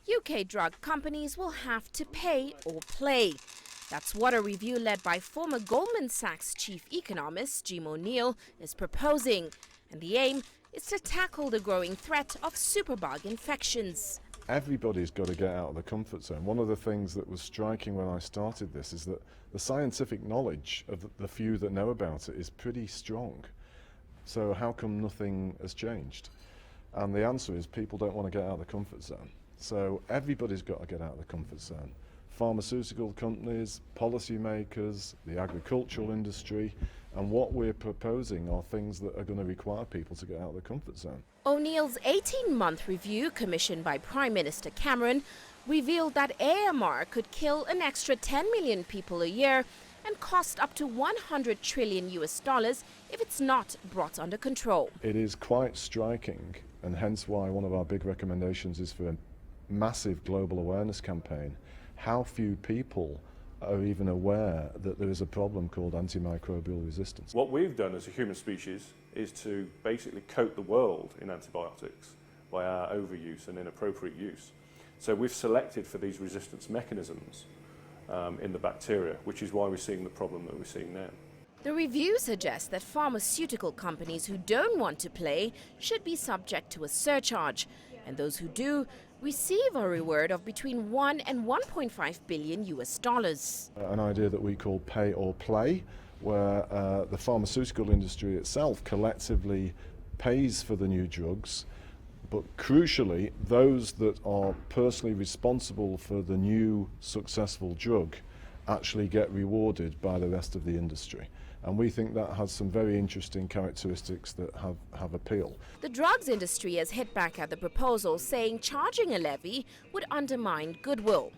UK drug companies will have to pay or play. That's what a review led by former Goldman Sachs chief economist Jim O'Neill is proposing. And the aim is to tackle the growing threat of superbug infections. Everybody's got to get out of the comfort zone. One of the things that was striking when I started this is that the scientific knowledge of the few that know about it is pretty strong. So how come nothing has changed? And the answer is people don't want to get out of the comfort zone. So everybody's got to get out of the comfort zone. Pharmaceutical companies, policymakers, the agricultural industry, and what we're proposing are things that are going to require people to get out of the comfort zone. O'Neill's 18-month review, commissioned by Prime Minister Cameron, revealed that AMR could kill an extra 10 million people a year and cost up to $100 trillion if it's not brought under control. It is quite striking, and hence why one of our big recommendations is for a massive global awareness campaign. How few people are even aware that there is a problem called antimicrobial resistance. What we've done as a human species is to basically coat the world in antibiotics by our overuse and inappropriate use. So we've selected for these resistance mechanisms in the bacteria, which is why we're seeing the problem that we're seeing now. The review suggests that pharmaceutical companies who don't want to play should be subject to a surcharge, and those who do receive a reward of between $1 and $1.5 billion. An idea that we call pay or play, where the pharmaceutical industry itself collectively pays for the new drugs, but crucially, those that are personally responsible for the new successful drug actually get rewarded by the rest of the industry. And we think that has some very interesting characteristics that have appeal. The drugs industry has hit back at the proposal, saying charging a levy would undermine goodwill.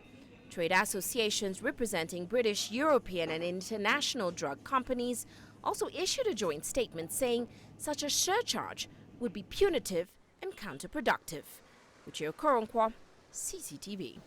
Trade associations representing British, European and international drug companies also issued a joint statement saying such a surcharge would be punitive and counterproductive. Uche Okoronkwo, CCTV.